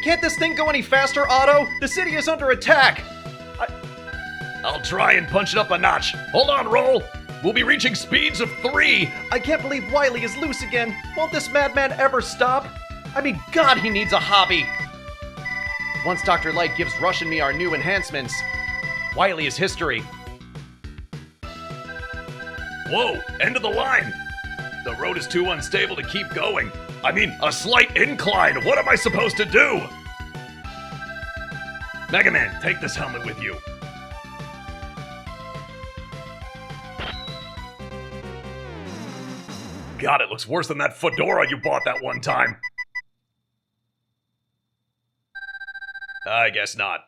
Can't this thing go any faster, Otto? The city is under attack! I'll try and punch it up a notch. Hold on, Roll. We'll be reaching speeds of 3. I can't believe Wily is loose again. Won't this madman ever stop? I mean, God, he needs a hobby. Once Dr. Light gives Rush and me our new enhancements, Wily is history. Whoa, end of the line. The road is too unstable to keep going. I mean, a slight incline. What am I supposed to do? Mega Man, take this helmet with you. God, it looks worse than that fedora you bought that one time. I guess not.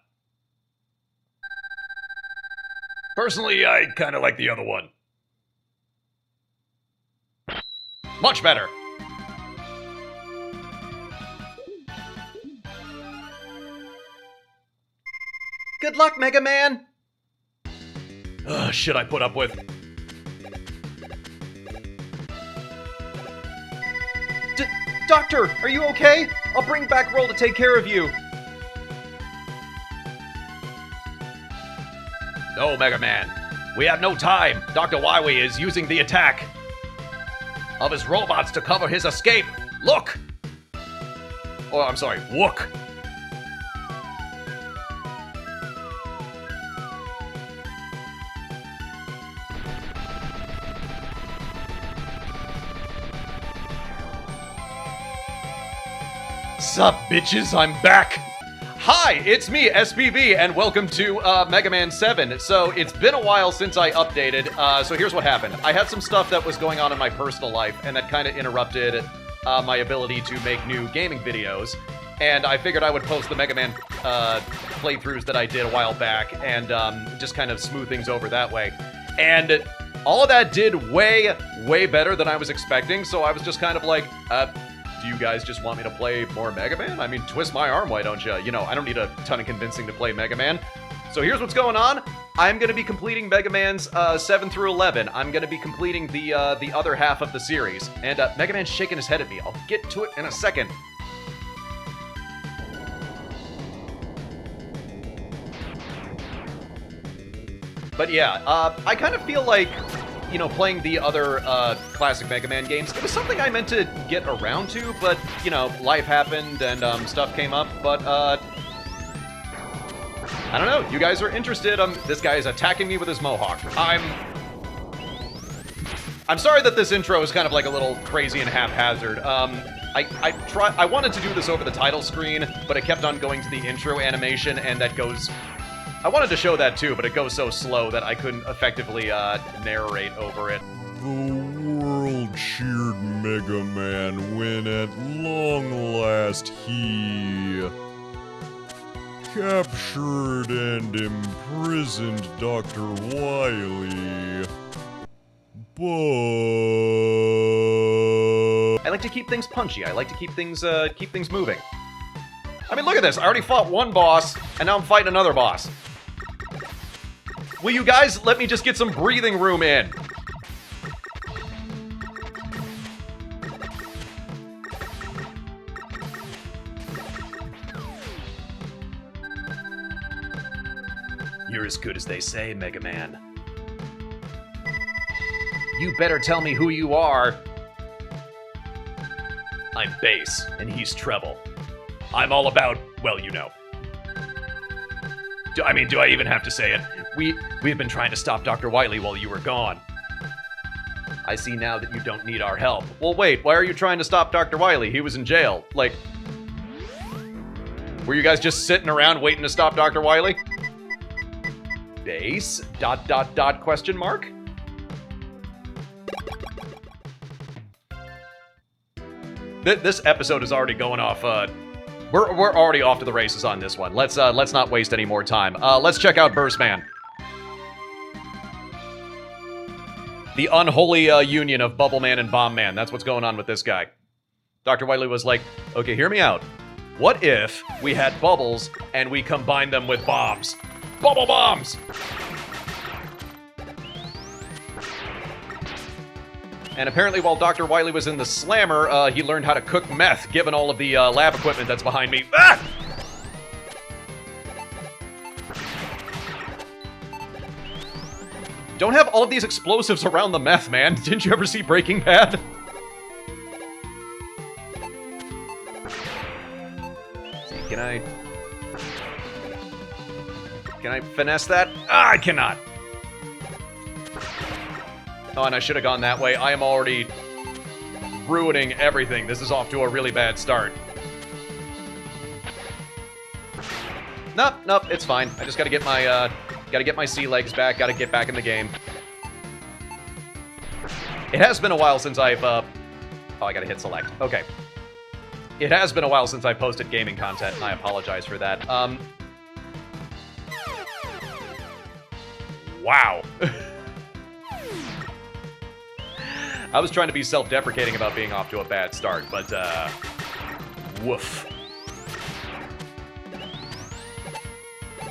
Personally, I kind of like the other one. Much better. Good luck, Mega Man. Shit I put up with. Doctor, are you okay? I'll bring back Roll to take care of you. No, Mega Man. We have no time. Dr. Wily is using the attack of his robots to cover his escape. Look! Oh, I'm sorry, look. Sup, bitches, I'm back. Hi, it's me, SPB, and welcome to Mega Man 7. So, it's been a while since I updated, so here's what happened. I had some stuff that was going on in my personal life, and that kind of interrupted my ability to make new gaming videos, and I figured I would post the Mega Man playthroughs that I did a while back, and just kind of smooth things over that way. And all of that did way, way better than I was expecting, so I was just kind of like, do you guys just want me to play more Mega Man? I mean, twist my arm, why don't you? You know, I don't need a ton of convincing to play Mega Man. So here's what's going on. I'm going to be completing Mega Man's 7 through 11. I'm going to be completing the other half of the series. And Mega Man's shaking his head at me. I'll get to it in a second. But yeah, I kind of feel like, you know, playing the other classic Mega Man games, it was something I meant to get around to, but, you know, life happened and stuff came up, but, I don't know, you guys are interested. This guy is attacking me with his mohawk. I'm sorry that this intro is kind of like a little crazy and haphazard. I wanted to do this over the title screen, but it kept on going to the intro animation, and that goes... I wanted to show that too, but it goes so slow that I couldn't effectively narrate over it. The world cheered Mega Man when at long last he captured and imprisoned Dr. Wily. But I like to keep things punchy. I like to keep things moving. I mean, look at this. I already fought one boss, and now I'm fighting another boss. Will you guys let me just get some breathing room in? You're as good as they say, Mega Man. You better tell me who you are. I'm bass, and he's treble. I'm all about, well, you know. Do I even have to say it? We've been trying to stop Dr. Wily while you were gone. I see now that you don't need our help. Well, wait, why are you trying to stop Dr. Wily? He was in jail. Like, were you guys just sitting around waiting to stop Dr. Wily? Base? ... question mark? This episode is already going off, We're already off to the races on this one. Let's not waste any more time. Let's check out Burst Man. The unholy union of Bubble Man and Bomb Man. That's what's going on with this guy. Dr. Wily was like, okay, hear me out. What if we had bubbles and we combined them with bombs? Bubble bombs! And apparently while Dr. Wily was in the slammer, he learned how to cook meth, given all of the lab equipment that's behind me. Ah! Don't have all of these explosives around the meth, man. Didn't you ever see Breaking Bad? See, can I finesse that? Ah, I cannot. Oh, and I should have gone that way. I am already ruining everything. This is off to a really bad start. Nope, it's fine. I just gotta get my sea legs back, gotta get back in the game. It has been a while since I've, oh, I gotta hit select. Okay. It has been a while since I posted gaming content, and I apologize for that. Wow. I was trying to be self-deprecating about being off to a bad start, but, woof.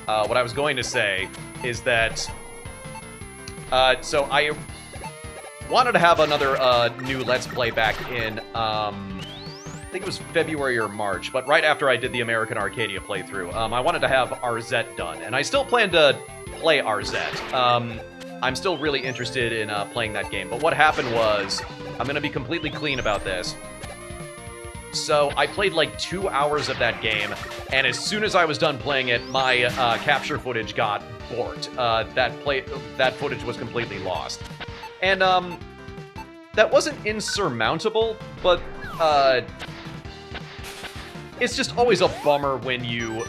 What I was going to say is that, so I wanted to have another, new Let's Play back in, I think it was February or March, but right after I did the American Arcadia playthrough, I wanted to have RZ done, and I still plan to play RZ. I'm still really interested in playing that game, but what happened was, I'm going to be completely clean about this. So I played like 2 hours of that game, and as soon as I was done playing it, my capture footage got borked. That footage was completely lost. And that wasn't insurmountable, but it's just always a bummer when you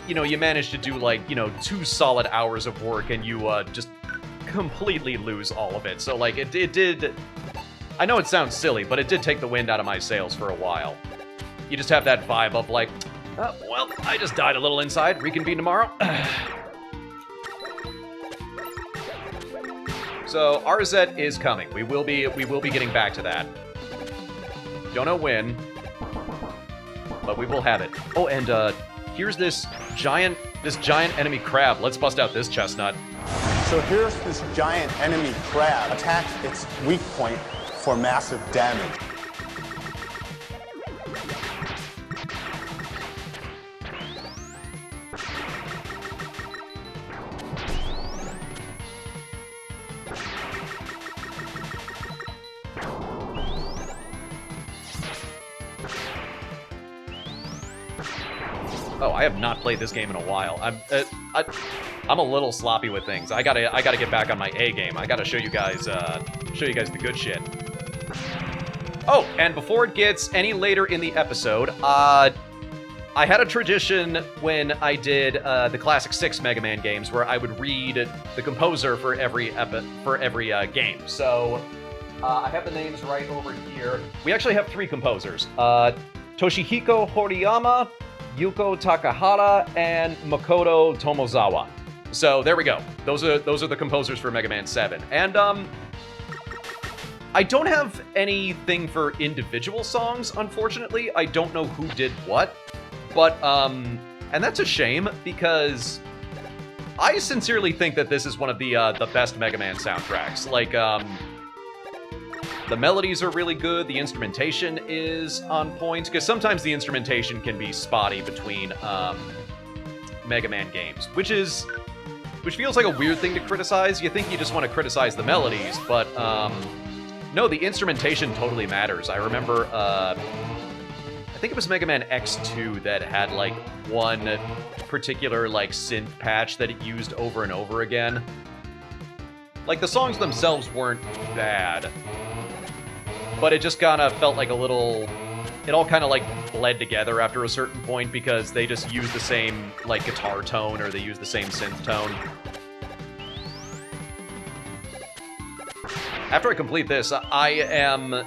manage to do like, 2 solid hours of work and you just completely lose all of it. So like it did, I know it sounds silly, but it did take the wind out of my sails for a while. You just have that vibe of like, well, I just died a little inside, reconvene tomorrow. So RZ is coming. We will be getting back to that. Don't know when, but we will have it. Oh, and here's this giant enemy crab. Let's bust out this chestnut. So here's this giant enemy crab. Attack its weak point for massive damage. Oh, I have not played this game in a while. I'm a little sloppy with things. I gotta get back on my A game. I gotta show you guys the good shit. Oh, and before it gets any later in the episode, I had a tradition when I did the classic 6 Mega Man games where I would read the composer for every game. So I have the names right over here. We actually have 3 composers: Toshihiko Horiyama, Yuko Takahata, and Makoto Tomozawa. So there we go. Those are the composers for Mega Man 7. And I don't have anything for individual songs, unfortunately. I don't know who did what. But and that's a shame, because I sincerely think that this is one of the best Mega Man soundtracks. Like the melodies are really good, the instrumentation is on point, because sometimes the instrumentation can be spotty between Mega Man games, which feels like a weird thing to criticize. You think you just want to criticize the melodies, but no, the instrumentation totally matters. I remember, I think it was Mega Man X2 that had like one particular like synth patch that it used over and over again. Like the songs themselves weren't bad, but it just kind of felt like a little... It all kind of like bled together after a certain point because they just used the same like guitar tone or they used the same synth tone. After I complete this, I am...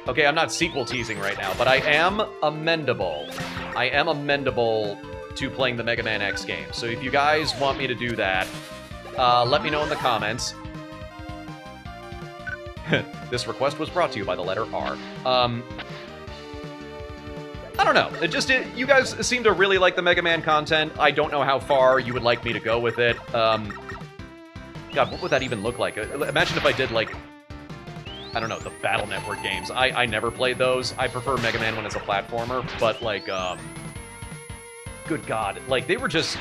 Okay, I'm not sequel teasing right now, but I am amendable. I am amendable to playing the Mega Man X game. So if you guys want me to do that, let me know in the comments. This request was brought to you by the letter R. I don't know. You guys seem to really like the Mega Man content. I don't know how far you would like me to go with it. God, what would that even look like? Imagine if I did, like, I don't know, the Battle Network games. I never played those. I prefer Mega Man when it's a platformer, but, like, good God. Like, they were just...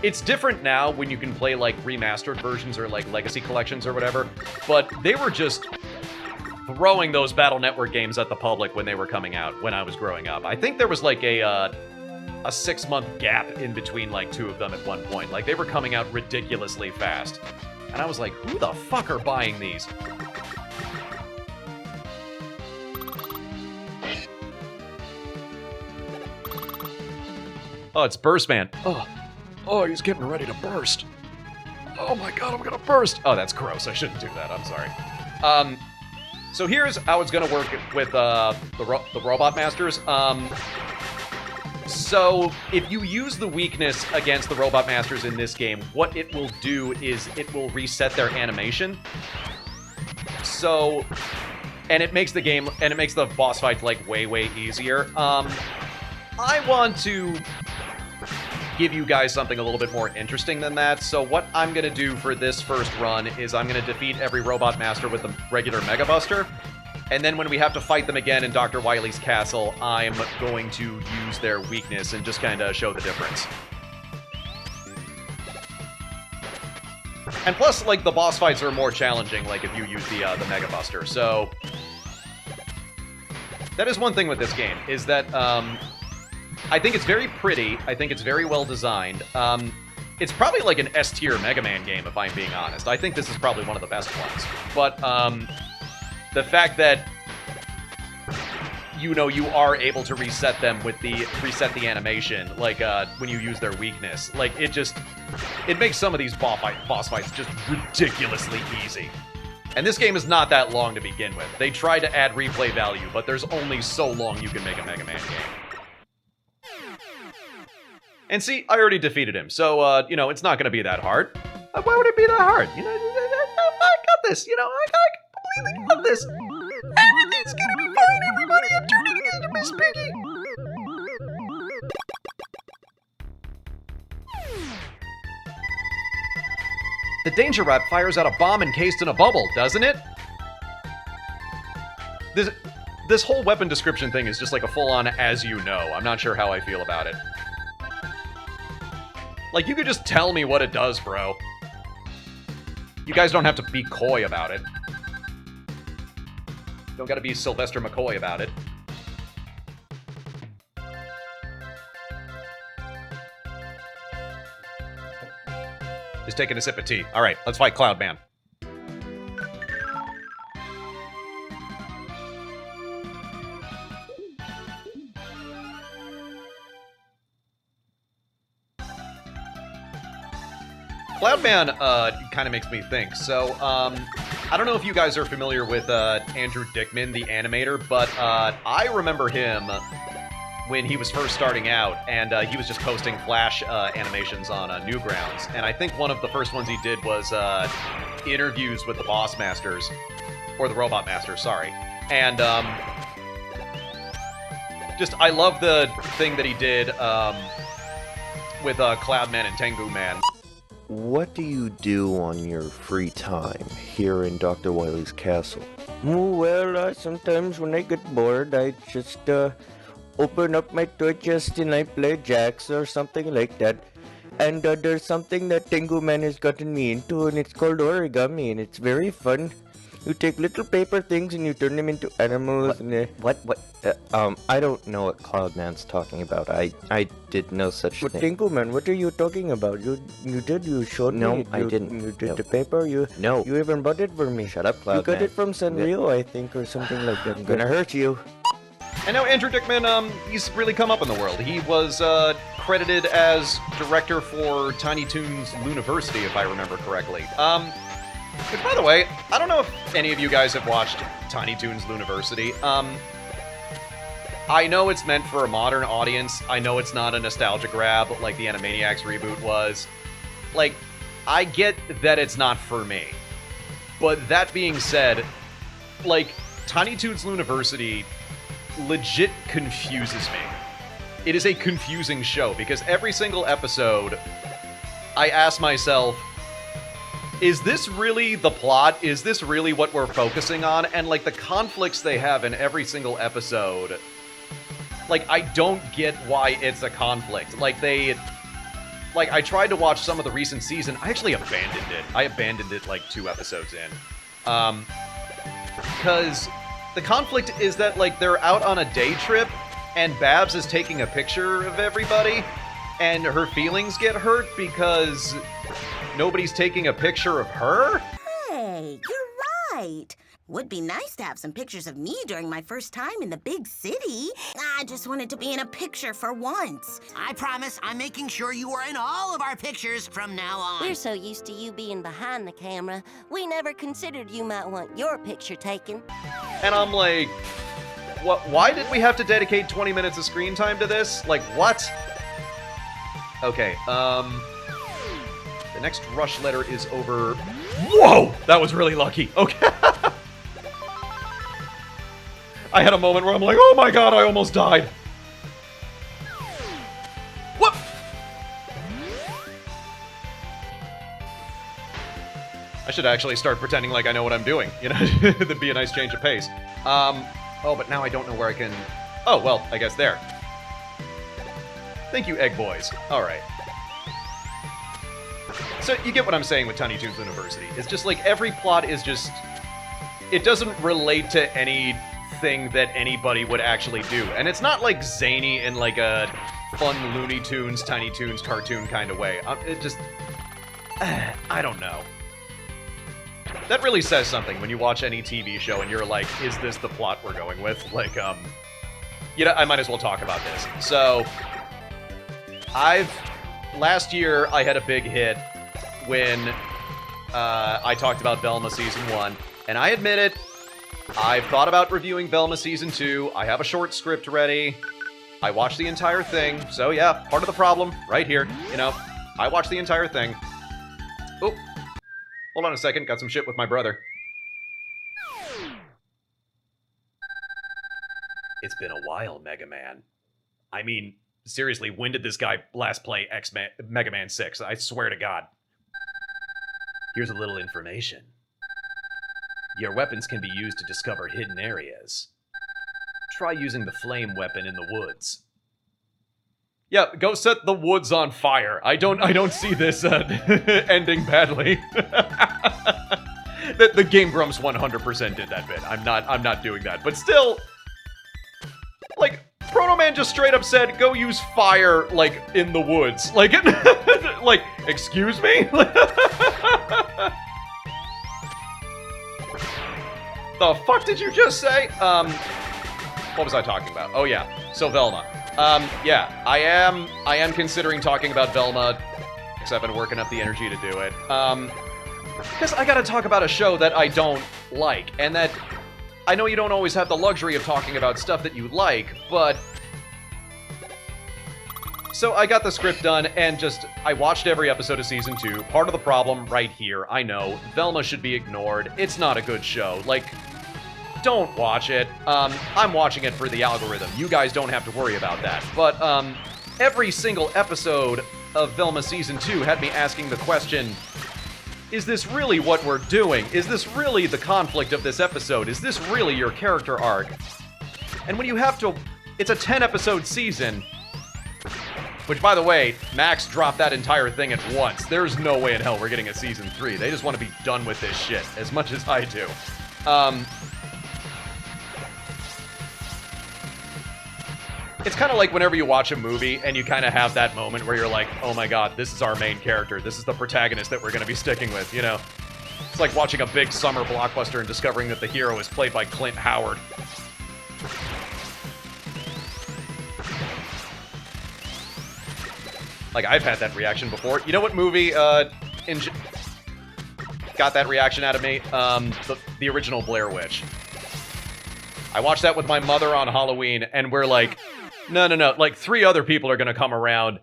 It's different now when you can play, like, remastered versions or, like, legacy collections or whatever, but they were just throwing those Battle Network games at the public when they were coming out, when I was growing up. I think there was, like, a 6-month gap in between, like, 2 of them at one point. Like, they were coming out ridiculously fast. And I was like, who the fuck are buying these? Oh, it's Burst Man. Oh, he's getting ready to burst. Oh my god, I'm gonna burst. Oh, that's gross. I shouldn't do that. I'm sorry. So here's how it's gonna work with the Robot Masters. So if you use the weakness against the Robot Masters in this game, what it will do is it will reset their animation. So, and it makes the boss fight like way easier. I want to give you guys something a little bit more interesting than that. So what I'm going to do for this first run is I'm going to defeat every Robot Master with the regular Mega Buster. And then when we have to fight them again in Dr. Wily's castle, I'm going to use their weakness and just kind of show the difference. And plus, like, the boss fights are more challenging, like, if you use the Mega Buster. So that is one thing with this game, is that I think it's very pretty. I think it's very well designed. It's probably like an S-tier Mega Man game, if I'm being honest. I think this is probably one of the best ones. But the fact that, you know, you are able to reset them with the animation, like when you use their weakness, like it makes some of these boss fights just ridiculously easy. And this game is not that long to begin with. They tried to add replay value, but there's only so long you can make a Mega Man game. And see, I already defeated him, so, you know, it's not going to be that hard. Why would it be that hard? You know, I got this, you know, I completely got this. Everything's going to be fine, everybody. I'm turning into Miss Piggy. The Danger Rat fires out a bomb encased in a bubble, doesn't it? This whole weapon description thing is just like a full-on as you know. I'm not sure how I feel about it. Like, you could just tell me what it does, bro. You guys don't have to be coy about it. Don't gotta be Sylvester McCoy about it. Just taking a sip of tea. Alright, let's fight Cloudman. Cloudman kind of makes me think. So, I don't know if you guys are familiar with Andrew Dickman, the animator, but I remember him when he was first starting out, and he was just posting Flash animations on Newgrounds. And I think one of the first ones he did was interviews with the Boss Masters, or the Robot Masters, sorry. And just, I love the thing that he did with Cloudman and Tengu Man. What do you do on your free time here in Dr. Wily's castle? Well, sometimes when I get bored, I just open up my toy chest and I play jacks or something like that. And there's something that Tengu Man has gotten me into, and it's called origami, and it's very fun. You take little paper things and you turn them into animals. What? I don't know what Cloudman's talking about. I did no such thing. Tengu Man, what are you talking about? You showed me. No, I didn't. You did the paper? No. You even bought it for me. Shut up, Cloudman. You got it from Sanrio, I think, or something like that. I'm gonna hurt you. And now Andrew Dickman, he's really come up in the world. He was credited as director for Tiny Toons Looniversity, if I remember correctly. Which, by the way, I don't know if any of you guys have watched Tiny Toons Looniversity. I know it's meant for a modern audience. I know it's not a nostalgia grab like the Animaniacs reboot was. Like, I get that it's not for me. But that being said, like, Tiny Toons Looniversity legit confuses me. It is a confusing show, because every single episode, I ask myself, is this really the plot? Is this really what we're focusing on? And, like, the conflicts they have in every single episode, like, I don't get why it's a conflict. Like, like, I tried to watch some of the recent season. I actually abandoned it. I abandoned it, like, 2 episodes in. Because the conflict is that, like, they're out on a day trip, and Babs is taking a picture of everybody, and her feelings get hurt because nobody's taking a picture of her? Hey, you're right. Would be nice to have some pictures of me during my first time in the big city. I just wanted to be in a picture for once. I promise I'm making sure you are in all of our pictures from now on. We're so used to you being behind the camera, we never considered you might want your picture taken. And I'm like, what? Why did we have to dedicate 20 minutes of screen time to this? Like, what? Okay, the next rush letter is over... Whoa! That was really lucky. Okay. I had a moment where I'm like, oh my god, I almost died. What? I should actually start pretending like I know what I'm doing. You know, that'd be a nice change of pace. Oh, but now I don't know where I can... Oh, well, I guess there. Thank you, Egg Boys. Alright. So, you get what I'm saying with Tiny Toons University. It's just like, every plot is just... It doesn't relate to anything that anybody would actually do. And it's not, like, zany in, like, a fun Looney Tunes, Tiny Toons cartoon kind of way. It just... I don't know. That really says something when you watch any TV show and you're like, is this the plot we're going with? Like, you know, I might as well talk about this. So, last year, I had a big hit when I talked about Velma Season 1, and I admit it, I've thought about reviewing Velma Season 2, I have a short script ready, I watched the entire thing, so yeah, part of the problem, right here, you know, I watched the entire thing. Oh, hold on a second, got some shit with my brother. It's been a while, Mega Man. I mean... Seriously, when did this guy last play Mega Man 6? I swear to God. Here's a little information. Your weapons can be used to discover hidden areas. Try using the flame weapon in the woods. Yeah, go set the woods on fire. I don't see this ending badly. The Game Grumps 100% did that bit. I'm not doing that. But still, like, Proto Man just straight up said, go use fire, like, in the woods. Like, like, excuse me? The fuck did you just say? What was I talking about? Oh, yeah. So, Velma. Yeah, I am considering talking about Velma, because I've been working up the energy to do it. Because I gotta talk about a show that I don't like, and that... I know you don't always have the luxury of talking about stuff that you like, but... So I got the script done, and I watched every episode of Season 2. Part of the problem, right here, I know, Velma should be ignored. It's not a good show. Like, don't watch it. I'm watching it for the algorithm. You guys don't have to worry about that. But, every single episode of Velma Season 2 had me asking the question... Is this really what we're doing? Is this really the conflict of this episode? Is this really your character arc? And when you have to... It's a 10-episode season. Which, by the way, Max dropped that entire thing at once. There's no way in hell we're getting a Season 3. They just want to be done with this shit, as much as I do. It's kind of like whenever you watch a movie and you kind of have that moment where you're like, oh my god, this is our main character. This is the protagonist that we're going to be sticking with, you know? It's like watching a big summer blockbuster and discovering that the hero is played by Clint Howard. Like, I've had that reaction before. You know what movie got that reaction out of me? The original Blair Witch. I watched that with my mother on Halloween, and we're like... No. Like, 3 other people are gonna come around,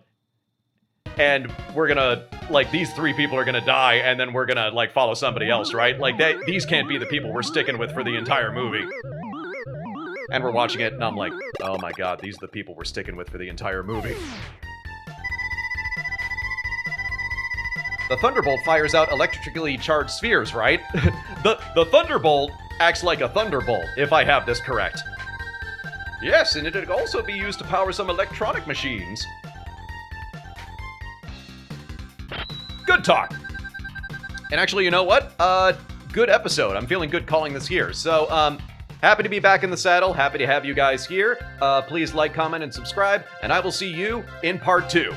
and we're gonna, like, these 3 people are gonna die, and then we're gonna, like, follow somebody else, right? Like, these can't be the people we're sticking with for the entire movie. And we're watching it, and I'm like, oh my god, these are the people we're sticking with for the entire movie. The Thunderbolt fires out electrically charged spheres, right? The Thunderbolt acts like a thunderbolt, if I have this correct. Yes, and it could also be used to power some electronic machines. Good talk. And actually, you know what? Good episode. I'm feeling good calling this here. So, happy to be back in the saddle. Happy to have you guys here. Please like, comment, and subscribe. And I will see you in part 2.